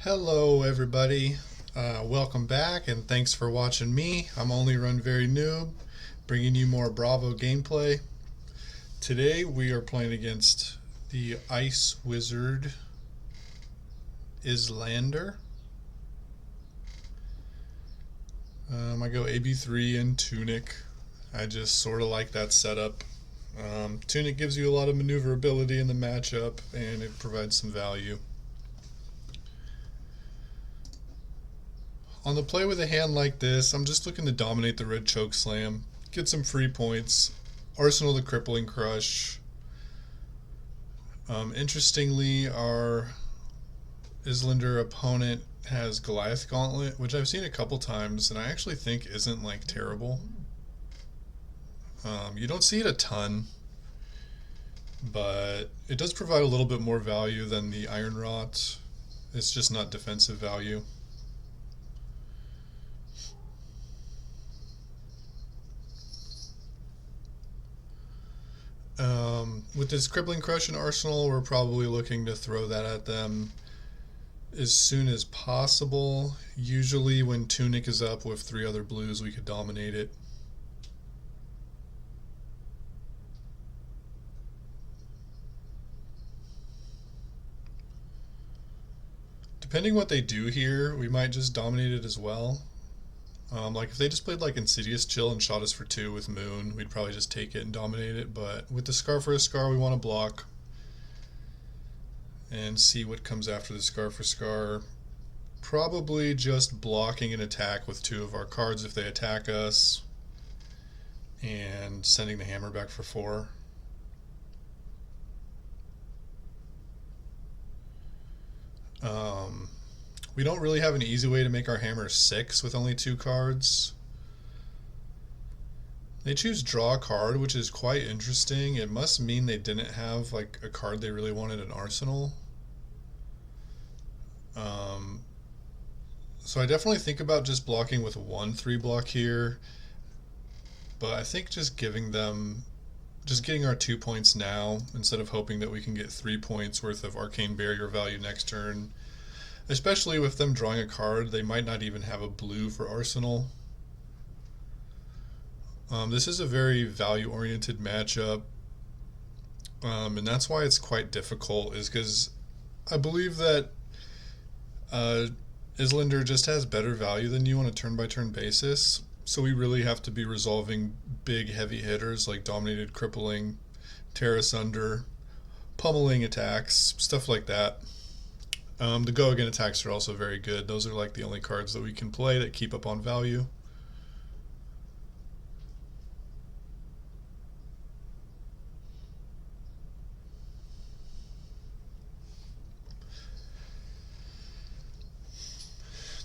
Hello everybody, welcome back and thanks for watching me. I'm Only Run Very Noob, bringing you more Bravo gameplay. Today we are playing against the Ice Wizard Iyslander. I go AB3 and Tunic. I just sort of like that setup. Tunic gives you a lot of maneuverability in the matchup and it provides some value. On the play with a hand like this, I'm just looking to dominate the red choke slam, get some free points, arsenal the crippling crush. Interestingly, our Iyslander opponent has Goliath Gauntlet, which I've seen a couple times, and I actually think isn't like terrible. You don't see it a ton, but it does provide a little bit more value than the Iron Rot. It's just not defensive value. With this Crippling Crush and Arsenal, we're probably looking to throw that at them as soon as possible. Usually when Tunic is up with 3 other blues, we could dominate it. Depending what they do here, we might just dominate it as well. Like if they just played like Insidious Chill and shot us for 2 with Moon, we'd probably just take it and dominate it. But with the Scar for a Scar, we want to block and see what comes after the Scar for Scar. Probably just blocking an attack with 2 of our cards if they attack us, and sending the hammer back for 4. We don't really have an easy way to make our hammer 6 with only 2 cards. They choose draw a card, which is quite interesting. It must mean they didn't have like a card they really wanted in Arsenal. So I definitely think about just blocking with 1 3 block here, but I think just getting our 2 points now instead of hoping that we can get 3 points worth of Arcane Barrier value next turn. Especially with them drawing a card, they might not even have a blue for Arsenal. This is a very value-oriented matchup, and that's why it's quite difficult, is because I believe that Iyslander just has better value than you on a turn-by-turn basis, so we really have to be resolving big, heavy hitters like Dominated Crippling, Tear Asunder, Pummeling attacks, stuff like that. The go again attacks are also very good. Those are like the only cards that we can play that keep up on value.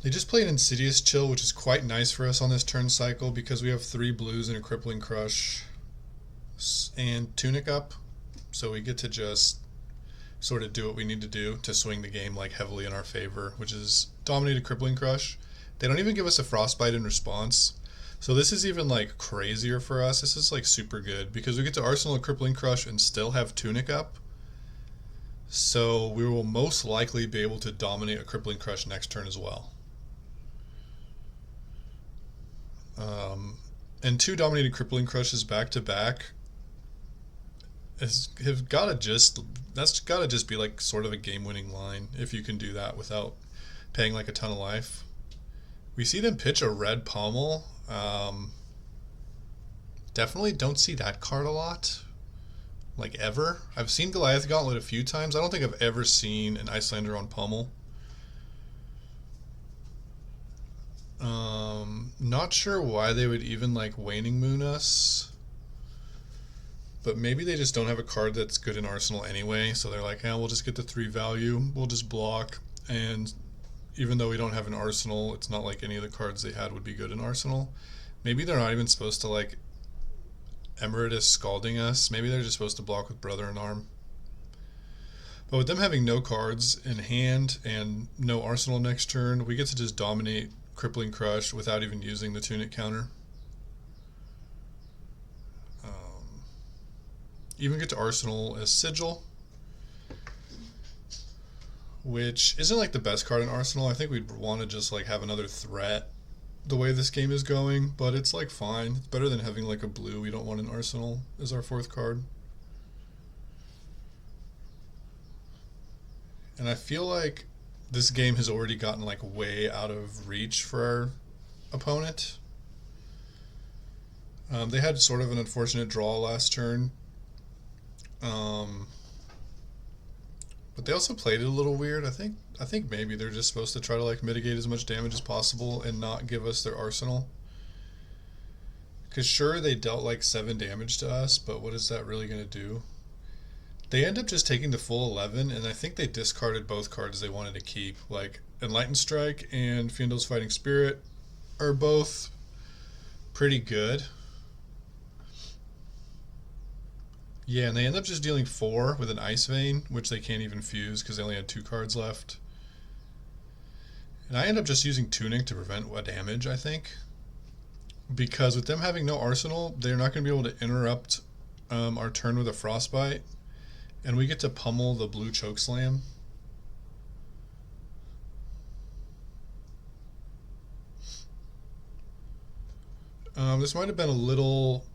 They just played Insidious Chill, which is quite nice for us on this turn cycle because we have 3 blues and a Crippling Crush and Tunic up. So we get to just sort of do what we need to do to swing the game like heavily in our favor, which is Dominated Crippling Crush. They don't even give us a Frostbite in response. So this is even like crazier for us. This is like super good because we get to Arsenal a Crippling Crush and still have Tunic up. So we will most likely be able to dominate a Crippling Crush next turn as well. And 2 dominated Crippling Crushes back to back that's gotta just be like sort of a game-winning line if you can do that without paying like a ton of life. We see them pitch a red pommel. Definitely don't see that card a lot, like ever. I've seen Goliath Gauntlet a few times. I don't think I've ever seen an Iyslander on pommel. Not sure why they would even like Waning Moon us. But maybe they just don't have a card that's good in Arsenal anyway, so they're like, we'll just get the 3 value, we'll just block, and even though we don't have an Arsenal, it's not like any of the cards they had would be good in Arsenal. Maybe they're not even supposed to like Emeritus Scalding us, maybe they're just supposed to block with Brother in Arm. But with them having no cards in hand and no Arsenal next turn, we get to just dominate Crippling Crush without even using the Tunic counter. Even get to Arsenal as Sigil. which isn't like the best card in Arsenal. I think we'd want to just like have another threat the way this game is going, but it's like fine. It's better than having like a blue we don't want in Arsenal as our fourth card. And I feel like this game has already gotten like way out of reach for our opponent. They had sort of an unfortunate draw last turn. But they also played it a little weird. I think maybe they're just supposed to try to like mitigate as much damage as possible and not give us their arsenal. Because sure, they dealt like 7 damage to us, but what is that really going to do? They end up just taking the full 11, and I think they discarded both cards they wanted to keep. Like Enlightened Strike and Fiendo's Fighting Spirit are both pretty good. Yeah, and they end up just dealing 4 with an Ice Vein, which they can't even fuse because they only had 2 cards left. And I end up just using Tunic to prevent a damage, I think. Because with them having no arsenal, they're not going to be able to interrupt our turn with a Frostbite. And we get to pummel the blue Chokeslam. This might have been a little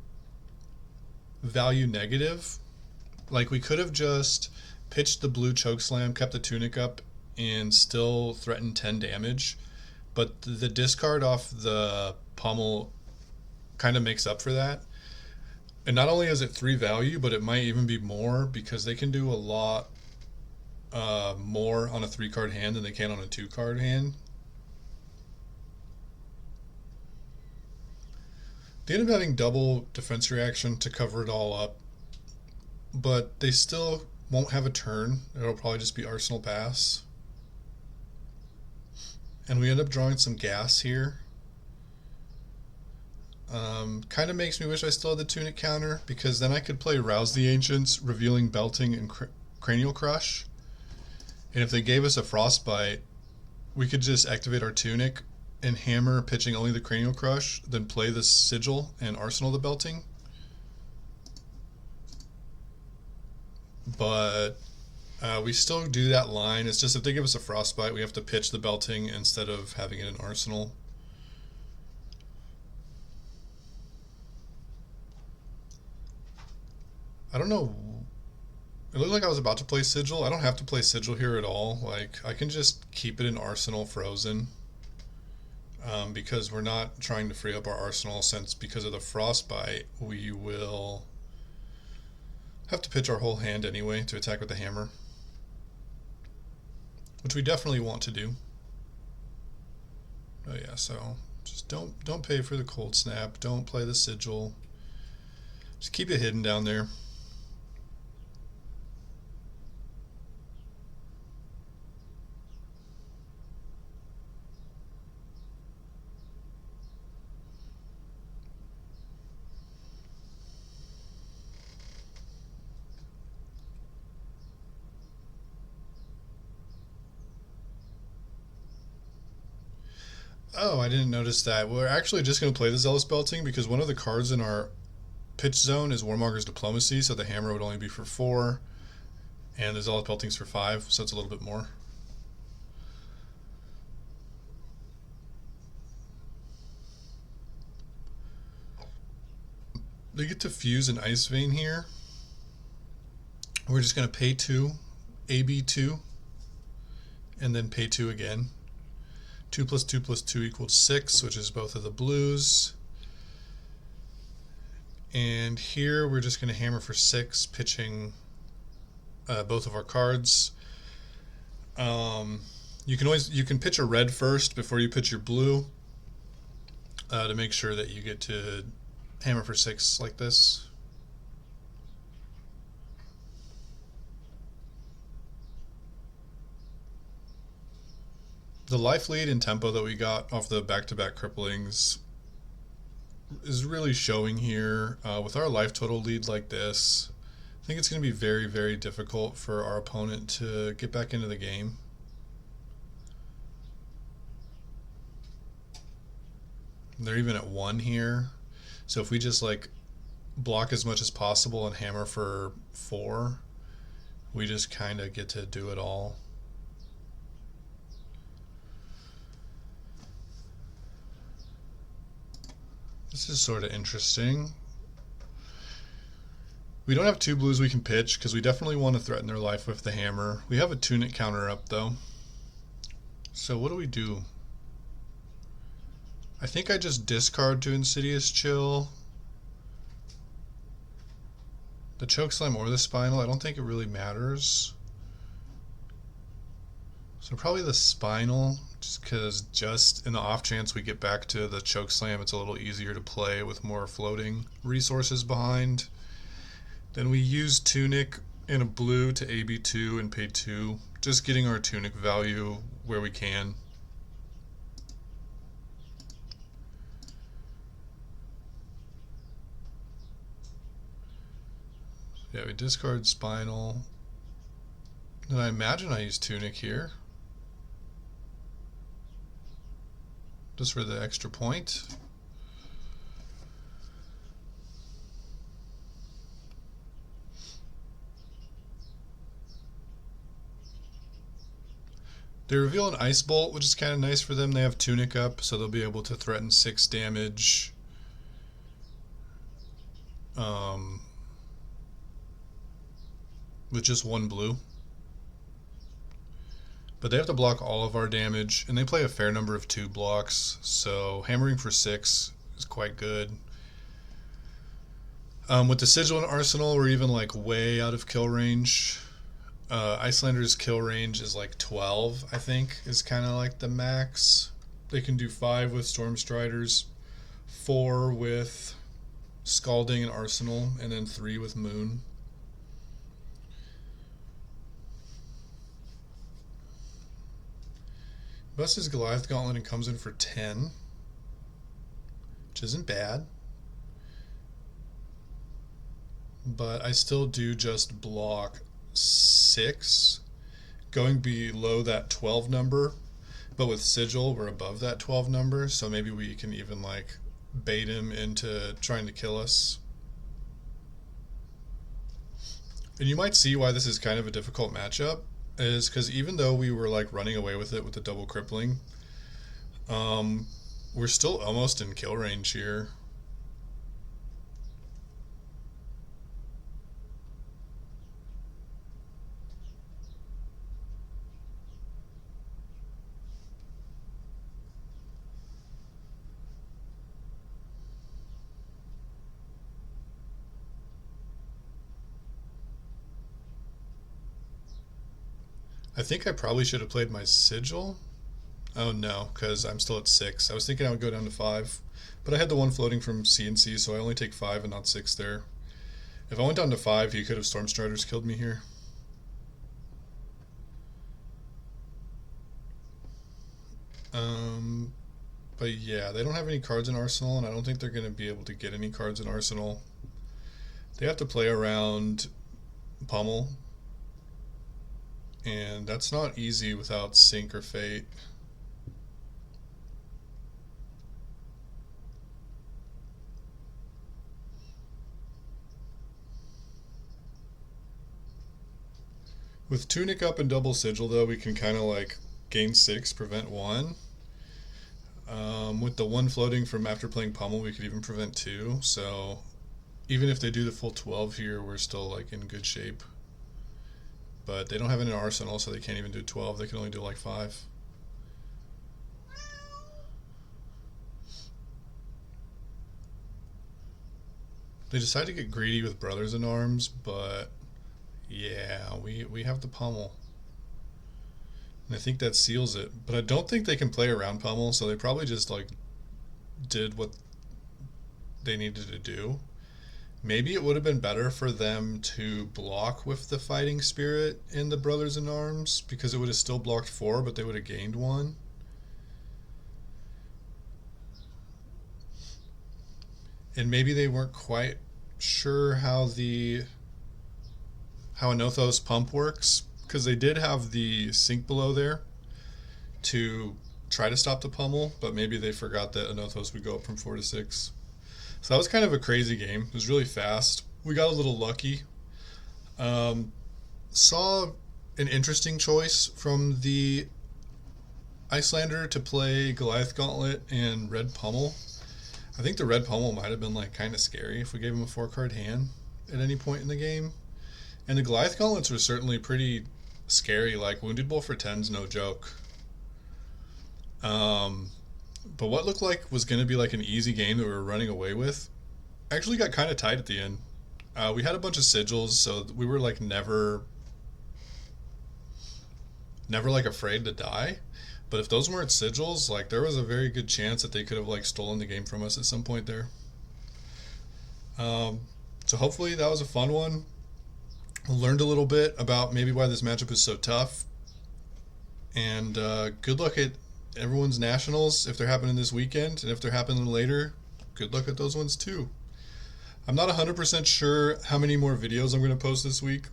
value negative. Like we could have just pitched the blue Chokeslam, kept the Tunic up, and still threatened 10 damage. But the discard off the pummel kind of makes up for that. And not only is it 3 value, but it might even be more because they can do a lot more on a 3-card hand than they can on a 2-card hand. They end up having double defense reaction to cover it all up, but they still won't have a turn. It'll probably just be Arsenal Pass. And we end up drawing some gas here. Kind of makes me wish I still had the Tunic counter, because then I could play Rouse the Ancients, Revealing Belting, and Cranial Crush. And if they gave us a Frostbite, we could just activate our Tunic and hammer, pitching only the Cranial Crush, then play the Sigil and Arsenal the Belting. But we still do that line. It's just if they give us a Frostbite, we have to pitch the Belting instead of having it in Arsenal. I don't know. It looked like I was about to play Sigil. I don't have to play Sigil here at all. Like, I can just keep it in Arsenal frozen. Because we're not trying to free up our arsenal, since because of the Frostbite, we will have to pitch our whole hand anyway to attack with the hammer. Which we definitely want to do. Oh yeah, so just don't pay for the Cold Snap. Don't play the Sigil. Just keep it hidden down there. Oh, I didn't notice that. We're actually just going to play the Zealous Belting because one of the cards in our pitch zone is Warmonger's Diplomacy, so the hammer would only be for 4, and the Zealous Belting's for 5, so it's a little bit more. They get to fuse an Ice Vein here. We're just going to pay 2, AB2, and then pay 2 again. 2 plus 2 plus 2 equals 6, which is both of the blues. And here we're just going to hammer for 6, pitching both of our cards. You can pitch a red first before you pitch your blue to make sure that you get to hammer for 6 like this. The life lead and tempo that we got off the back-to-back cripplings is really showing here. With our life total lead like this, I think it's going to be very, very difficult for our opponent to get back into the game. They're even at 1 here, so if we just like block as much as possible and hammer for 4, we just kind of get to do it all. This is sort of interesting. We don't have 2 blues we can pitch because we definitely want to threaten their life with the hammer. We have a tunic counter up though. So what do we do? I think I just discard to Insidious Chill. The Chokeslam or the Spinal, I don't think it really matters. So probably the Spinal, just because just in the off chance we get back to the Chokeslam, it's a little easier to play with more floating resources behind. Then we use Tunic and a blue to AB2 and pay 2, just getting our Tunic value where we can. Yeah, we discard Spinal. Then I imagine I use Tunic here, just for the extra point. They reveal an Ice Bolt, which is kind of nice for them. They have Tunic up, so they'll be able to threaten 6 damage. With just 1 blue. But they have to block all of our damage, and they play a fair number of 2 blocks, so hammering for 6 is quite good. With the Sigil and Arsenal, we're even like way out of kill range. Iyslander's kill range is like 12, I think, is kind of like the max. They can do 5 with Stormstriders, 4 with Scalding and Arsenal, and then 3 with Moon. Busts his Goliath Gauntlet and comes in for 10, which isn't bad. But I still do just block 6, going below that 12 number, but with Sigil we're above that 12 number, so maybe we can even like bait him into trying to kill us. And you might see why this is kind of a difficult matchup, is because even though we were like running away with it with the double crippling, we're still almost in kill range here. I think I probably should have played my Sigil. Oh no, because I'm still at 6. I was thinking I would go down to 5, but I had the 1 floating from CNC, so I only take 5 and not 6 there. If I went down to 5, he could have Stormstriders killed me here. But yeah, they don't have any cards in Arsenal, and I don't think they're going to be able to get any cards in Arsenal. They have to play around Pummel, and that's not easy without Sync or Fate. With Tunic up and double Sigil though, we can kind of like gain 6, prevent 1. With the 1 floating from after playing Pummel, we could even prevent 2, so even if they do the full 12 here, we're still like in good shape. But they don't have an Arsenal, so they can't even do 12. They can only do like 5. They decide to get greedy with Brothers in Arms, but yeah, we have the Pummel. And I think that seals it. But I don't think they can play around Pummel, so they probably just like did what they needed to do. Maybe it would have been better for them to block with the Fighting Spirit in the Brothers in Arms, because it would have still blocked 4, but they would have gained 1. And maybe they weren't quite sure how Anothos pump works, because they did have the Sink below there to try to stop the Pummel, but maybe they forgot that Anothos would go up from 4 to 6. So that was kind of a crazy game. It was really fast. We got a little lucky. Saw an interesting choice from the Iyslander to play Goliath Gauntlet and Red Pummel. I think the red pummel might have been like kind of scary if we gave him a 4-card hand at any point in the game. And the Goliath gauntlets were certainly pretty scary. Like Wounded Bull for 10's no joke. But what looked like was going to be like an easy game that we were running away with actually got kind of tight at the end. We had a bunch of sigils, so we were like never like afraid to die. But if those weren't sigils, like there was a very good chance that they could have like stolen the game from us at some point there. So hopefully that was a fun one. Learned a little bit about maybe why this matchup is so tough. And good luck at everyone's nationals if they're happening this weekend, and if they're happening later, good luck at those ones too. I'm not 100% sure how many more videos I'm going to post this week.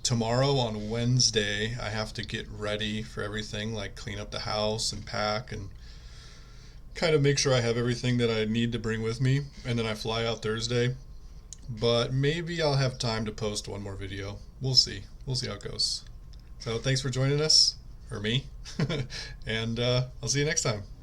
Tomorrow on Wednesday, I have to get ready for everything, like clean up the house and pack and kind of make sure I have everything that I need to bring with me, and then I fly out Thursday. But maybe I'll have time to post one more video. We'll see. We'll see how it goes. So thanks for joining us, or me, and I'll see you next time.